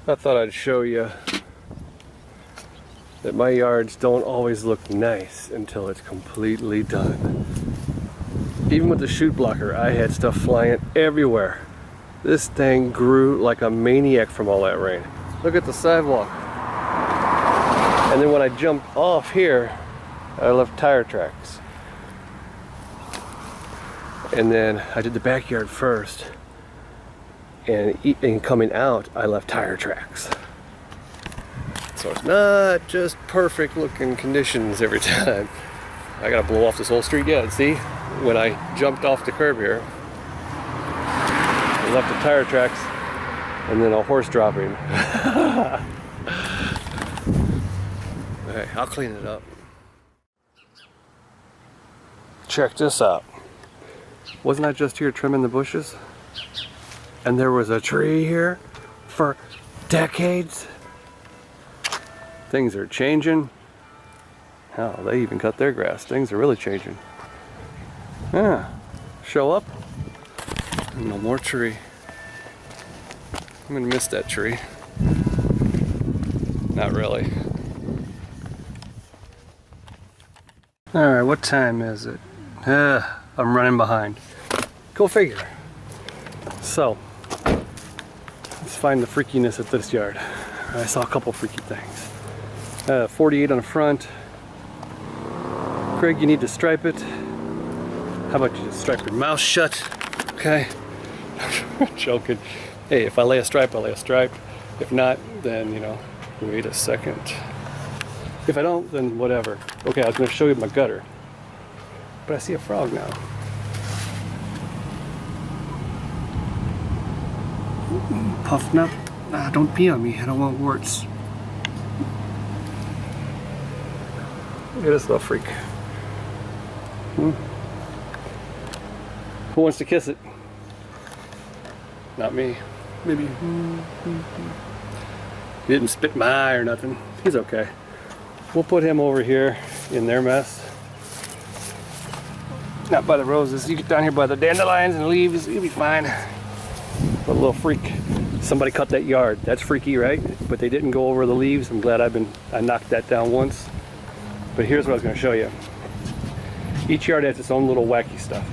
I thought I'd show you that my yards don't always look nice until it's completely done. Even with the chute blocker, I had stuff flying everywhere. This thing grew like a maniac from all that rain. Look at the sidewalk. And then when I jumped off here, I left tire tracks. And then I did the backyard first. And coming out, I left tire tracks. So it's not just perfect looking conditions every time. I gotta blow off this whole street yet. See, when I jumped off the curb here, I left the tire tracks and then a horse dropping. Okay, I'll clean it up. Check this out. Wasn't I just here trimming the bushes? And there was a tree here for decades. Things are changing. Hell, they even cut their grass. Things are really changing. Yeah, show up. No more tree. I'm gonna miss that tree. Not really. Alright, what time is it? I'm running behind. Go figure. So, let's find the freakiness at this yard. I saw a couple freaky things. 48 on the front. Craig, you need to stripe it. How about you just stripe your mouth shut? Okay. I'm joking. Hey, if I lay a stripe, I lay a stripe. If not, then, you know, wait a second. If I don't, then whatever. Okay, I was going to show you my gutter. But I see a frog now. Puffing up. Don't pee on me. I don't want warts. Look at this little freak. Who wants to kiss it? Not me. Maybe. He didn't spit my eye or nothing. He's okay. We'll put him over here in their mess. Not by the roses. You get down here by the dandelions and leaves, you'll be fine. But a little freak. Somebody cut that yard. That's freaky, right? But they didn't go over the leaves. I'm glad I knocked that down once. But here's what I was going to show you. Each yard has its own little wacky stuff.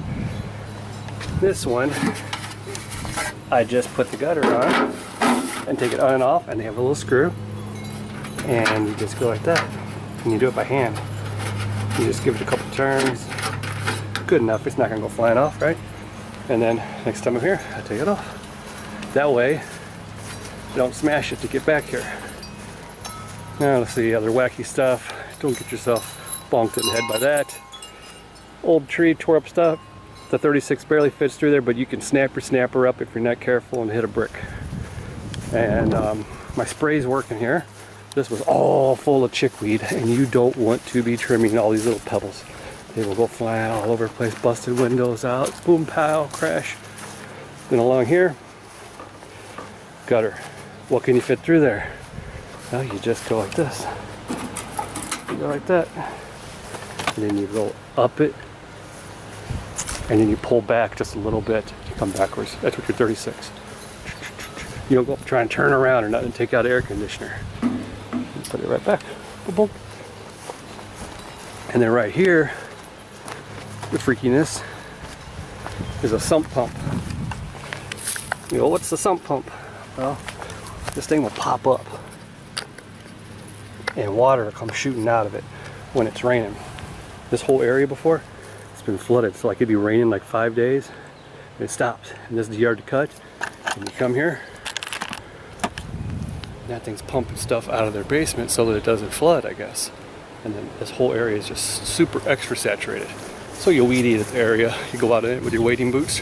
This one, I just put the gutter on and take it on and off, and they have a little screw. And you just go like that. And you do it by hand. You just give it a couple turns. Good enough. It's not going to go flying off, right? And then next time I'm here, I take it off. That way, I don't smash it to get back here. Now let's see other wacky stuff. Don't get yourself bonked in the head by that. Old tree, tore up stuff. The 36 barely fits through there, but you can snap your snapper up if you're not careful and hit a brick. And my spray's working here. This was all full of chickweed, and you don't want to be trimming all these little pebbles. They will go flying all over the place, busted windows out, boom, pow, crash. Then along here, gutter. What can you fit through there? Well, you just go like this. You go like that. And then you go up it. And then you pull back just a little bit. You come backwards. That's what your 36. You don't go up try and turn around or nothing. Take out the air conditioner. And put it right back. Boom, boom. And then right here, the freakiness is a sump pump. You know, what's the sump pump? Well, this thing will pop up and water will come shooting out of it when it's raining. This whole area before, it's been flooded. So like it'd be raining like 5 days and it stops. And this is the yard to cut. And you come here, and that thing's pumping stuff out of their basement so that it doesn't flood, I guess. And then this whole area is just super extra saturated. So you weed eat this area. You go out in it with your wading boots,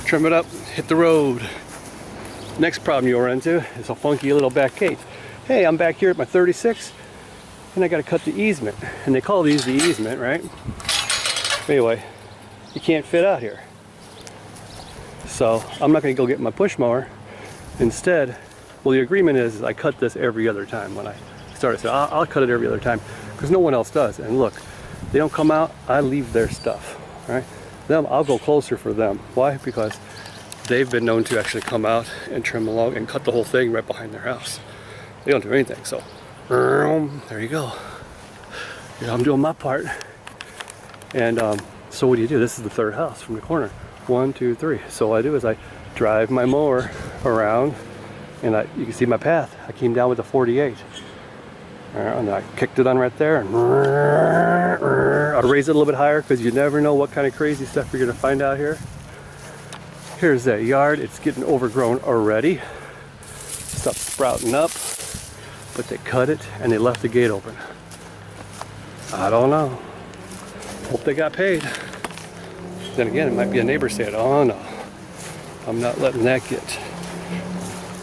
trim it up, hit the road. Next problem you'll run into is a funky little back gate. Hey, I'm back here at my 36 and I gotta cut the easement. And they call these the easement, right? Anyway, you can't fit out here. So I'm not gonna go get my push mower. Instead, well, the agreement is I cut this every other time when I started. So I'll cut it every other time because no one else does. And look, they don't come out, I leave their stuff, right? Them, I'll go closer for them. Why? Because they've been known to actually come out and trim along and cut the whole thing right behind their house. They don't do anything, so there you go. Yeah, I'm doing my part. And so what do? This is the third house from the corner. 1, 2, 3. So what I do is I drive my mower around, and you can see my path. I came down with a 48. And I kicked it on right there, and I'll raise it a little bit higher because you never know what kind of crazy stuff you're going to find out here. Here's that yard. It's getting overgrown already. Stuff's sprouting up, but they cut it and they left the gate open. I don't know. Hope they got paid. Then again, it might be a neighbor saying, oh no, I'm not letting that get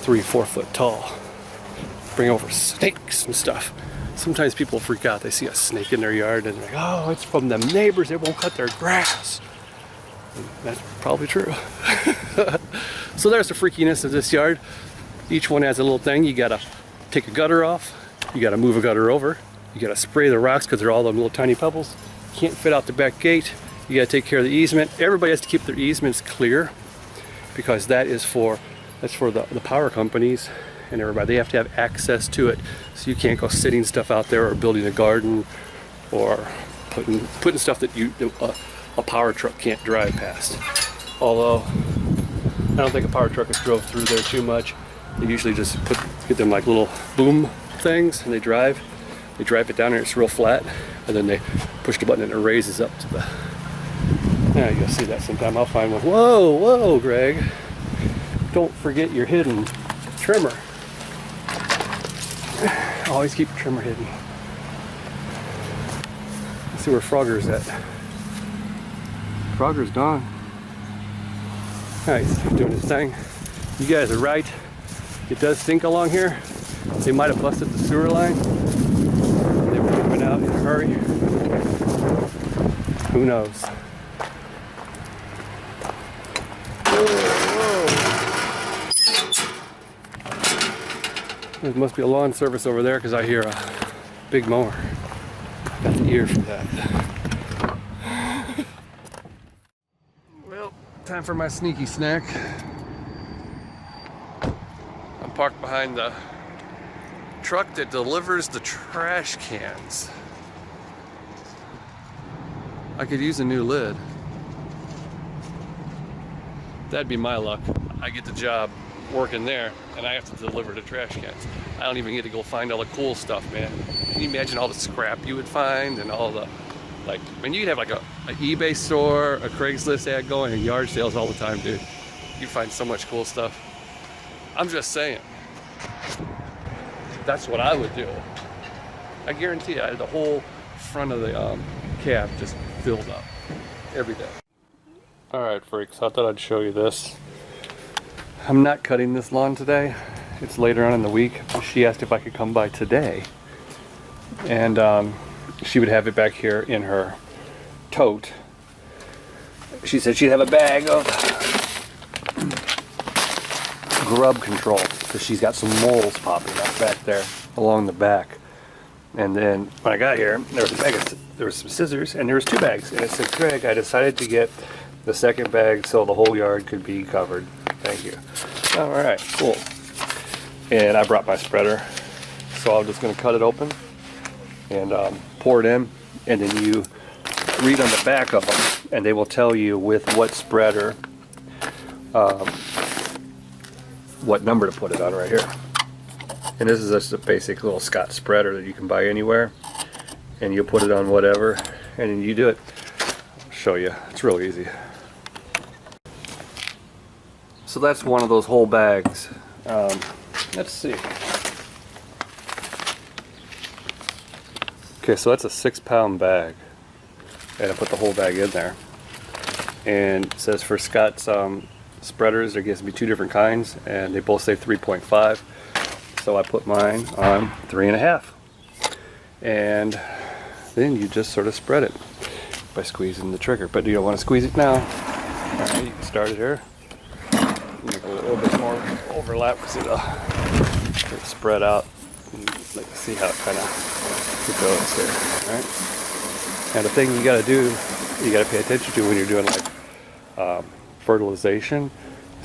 3-4 foot tall. Bring over snakes and stuff. Sometimes people freak out. They see a snake in their yard and they're like, oh, it's from them neighbors. They won't cut their grass. And that's probably true. So there's the freakiness of this yard. Each one has a little thing. You gotta take a gutter off. You gotta move a gutter over. You gotta spray the rocks because they're all them little tiny pebbles. Can't fit out the back gate. You gotta take care of the easement. Everybody has to keep their easements clear because that's for the power companies and everybody. They have to have access to it, so you can't go sitting stuff out there or building a garden or putting stuff that a power truck can't drive past. Although I don't think a power truck has drove through there too much. They usually just get them like little boom things, and they drive it down there. It's real flat, and then they push the button and it raises up to the. Yeah, you'll see that sometime. I'll find one. Whoa, Greg! Don't forget your hidden trimmer. Always keep your trimmer hidden. Let's see where Frogger's at. Frogger's gone. Alright, he's doing his thing. You guys are right. It does stink along here. They might have busted the sewer line. They were moving out in a hurry. Who knows? There must be a lawn service over there because I hear a big mower. Got the ear for that. Well, time for my sneaky snack. I'm parked behind the truck that delivers the trash cans. I could use a new lid. That'd be my luck. I get the job working there and I have to deliver the trash cans. I don't even get to go find all the cool stuff, man. Can you imagine all the scrap you would find and all the, like, I mean, you'd have like an eBay store, a Craigslist ad going, and yard sales all the time, dude. You find so much cool stuff. I'm just saying. That's what I would do. I guarantee you, I had the whole front of the cab just filled up every day. Alright, freaks, I thought I'd show you this. I'm not cutting this lawn today. It's later on in the week. She asked if I could come by today. And she would have it back here in her tote. She said she'd have a bag of grub control because she's got some moles popping up back there along the back. And then when I got here, there was a bag there was some scissors and there was 2 bags. And it said, Greg, I decided to get the second bag so the whole yard could be covered. Thank you. Alright, cool. And I brought my spreader. So I'm just going to cut it open and pour it in. And then you read on the back of them and they will tell you with what spreader, what number to put it on right here. And this is just a basic little Scott spreader that you can buy anywhere. And you put it on whatever and then you do it. I'll show you. It's real easy. So that's one of those whole bags. Let's see. Okay, so that's a 6-pound bag. And I put the whole bag in there. And it says for Scott's spreaders, there gives me 2 different kinds, and they both say 3.5. So I put mine on 3.5. And then you just sort of spread it by squeezing the trigger. But you don't want to squeeze it now. Alright, you can start it here. Make a little bit more overlap because it'll spread out. Like see how it kind of goes here. All right. And the thing you got to do, you got to pay attention to when you're doing like fertilization.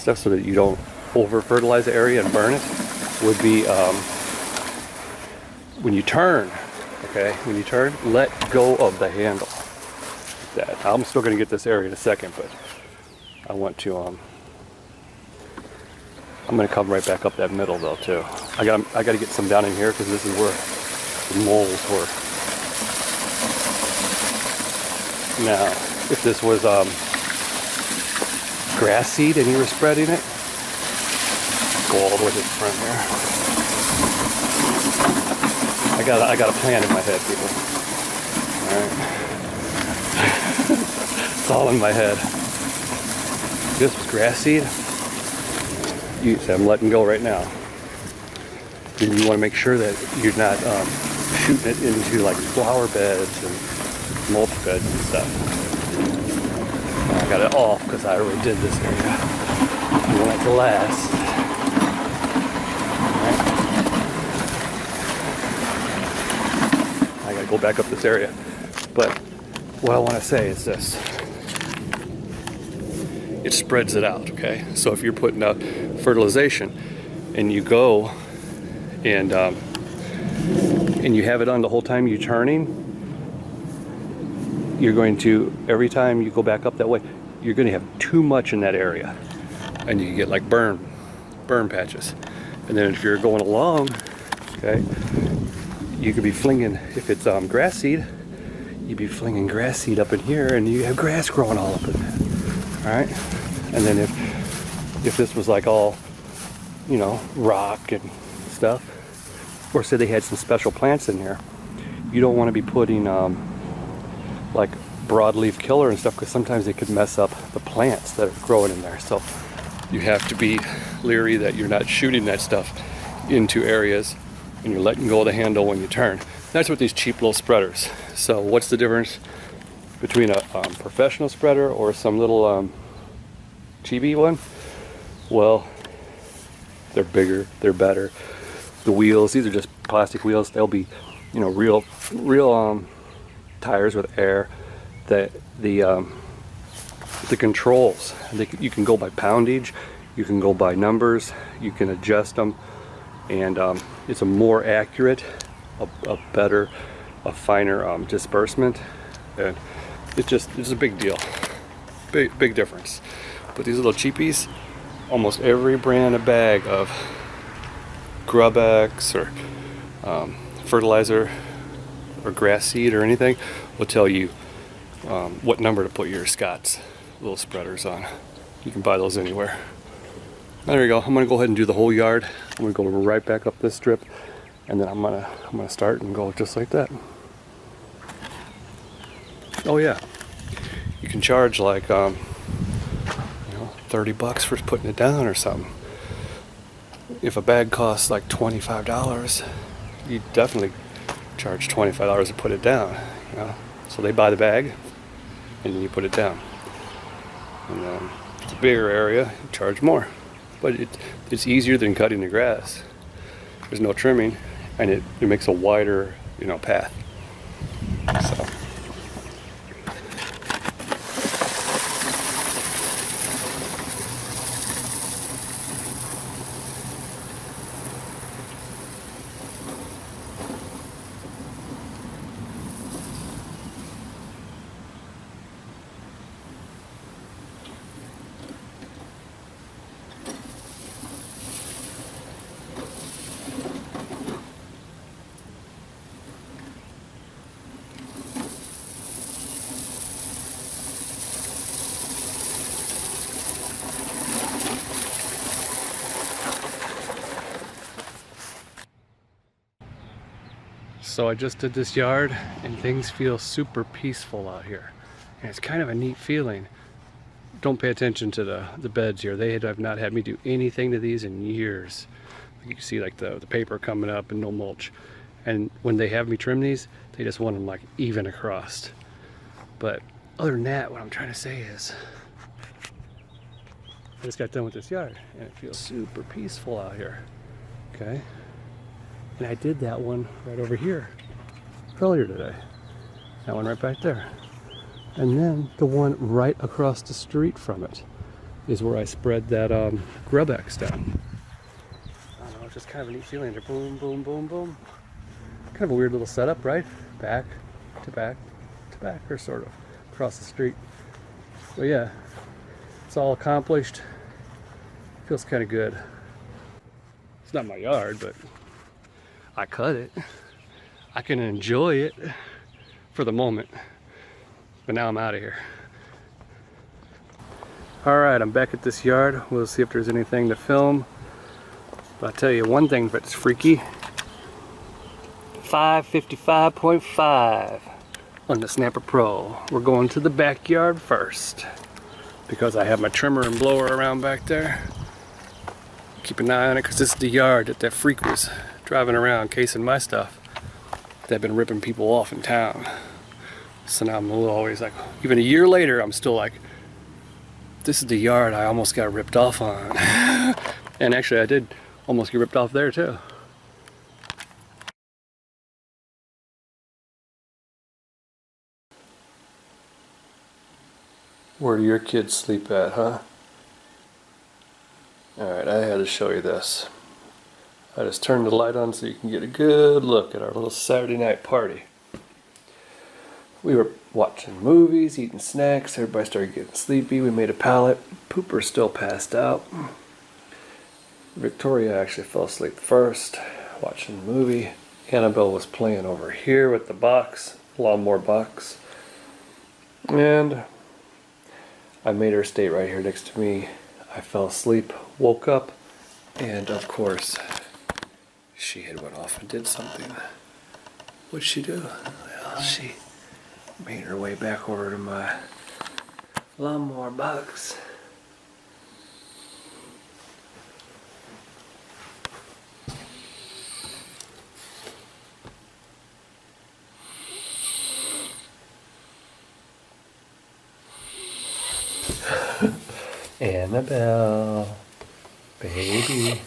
stuff so that you don't over fertilize the area and burn it would be when you turn, okay, when you turn, let go of the handle. That I'm still going to get this area in a second, but I want to I'm going to come right back up that middle though too. I got to get some down in here because this is where the moles were. Now, if this was grass seed and you were spreading it, go all the way to the front here. I got a plan in my head, people. All right. It's all in my head. If this was grass seed, you say I'm letting go right now. Then you want to make sure that you're not shooting it into like flower beds and mulch beds and stuff. I got it off because I already did this area. You want it to last. Right. I gotta go back up this area. But what I want to say is this. It spreads it out, okay? So if you're putting out fertilization and you go and you have it on the whole time you're turning, you're going to, every time you go back up that way, you're going to have too much in that area. And you get like burn patches. And then if you're going along, okay, you could be flinging, if it's grass seed, you'd be flinging grass seed up in here and you have grass growing all up in there. All right? And then if this was like all, you know, rock and stuff, or say they had some special plants in here, you don't want to be putting like broadleaf killer and stuff because sometimes it could mess up the plants that are growing in there. So you have to be leery that you're not shooting that stuff into areas and you're letting go of the handle when you turn. That's what these cheap little spreaders. So what's the difference between a professional spreader or some little chibi one? Well, they're bigger, they're better. The wheels, these are just plastic wheels. They'll be, you know, real tires with air. The controls, you can go by poundage, you can go by numbers, you can adjust them, and it's a more accurate, a better, a finer disbursement, and it's a big deal, big difference. But these little cheapies, almost every brand of bag of grub X or fertilizer or grass seed or anything will tell you what number to put your Scott's little spreaders on. You can buy those anywhere. There you go. I'm gonna go ahead and do the whole yard. I'm gonna go right back up this strip, and then I'm gonna start and go just like that. Oh yeah, you can charge like you know, $30 for putting it down or something. If a bag costs like $25, you definitely charge $25 to put it down. You know? So they buy the bag, and then you put it down. And if it's a bigger area, you charge more. But it's easier than cutting the grass. There's no trimming, and it makes a wider, you know, path. So. So I just did this yard and things feel super peaceful out here. And it's kind of a neat feeling. Don't pay attention to the beds here. They have not had me do anything to these in years. You can see like the paper coming up and no mulch. And when they have me trim these, they just want them like even across. But other than that, what I'm trying to say is, I just got done with this yard and it feels super peaceful out here, okay? And I did that one right over here earlier today. That one right back there. And then the one right across the street from it is where I spread that grub X down. I don't know, it's just kind of a neat feeling. They're boom, boom, boom, boom. Kind of a weird little setup, right? Back to back to back, or sort of across the street. But yeah, it's all accomplished. Feels kind of good. It's not my yard, but I cut it. I can enjoy it for the moment. But now I'm out of here. Alright, I'm back at this yard. We'll see if there's anything to film. But I'll tell you one thing that's freaky. 555.5 on the Snapper Pro. We're going to the backyard first because I have my trimmer and blower around back there. Keep an eye on it because this is the yard that freak was driving around casing my stuff. They've been ripping people off in town. So now I'm always like, even a year later, I'm still like, this is the yard I almost got ripped off on. And actually I did almost get ripped off there too. Where do your kids sleep at, huh? Alright, I had to show you this. I just turned the light on so you can get a good look at our little Saturday night party. We were watching movies, eating snacks, everybody started getting sleepy, we made a pallet. Pooper's still passed out. Victoria actually fell asleep first, watching the movie. Annabelle was playing over here with the box, lawnmower box. And I made her stay right here next to me. I fell asleep, woke up, and of course, she had went off and did something. What'd she do? Well, she made her way back over to my lawnmower box. Annabelle, baby.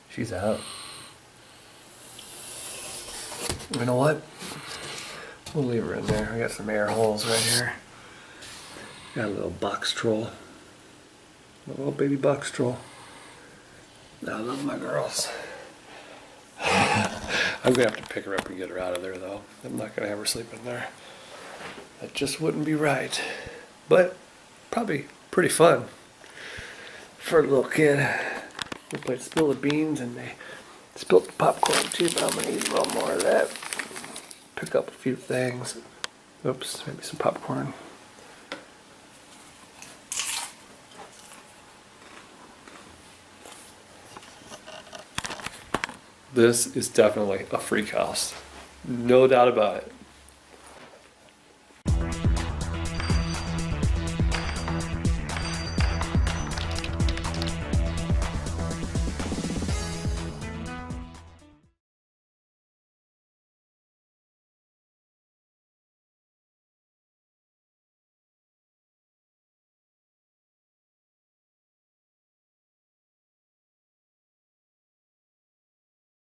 She's out. You know what? We'll leave her in there. I got some air holes right here. Got a little box troll. A little baby box troll. I love my girls. I'm gonna have to pick her up and get her out of there though. I'm not gonna have her sleep in there. That just wouldn't be right. But probably pretty fun for a little kid. We played Spill the Beans and they spilled the popcorn too, but I'm gonna eat a little more of that. Pick up a few things. Oops, maybe some popcorn. This is definitely a freak house. No doubt about it.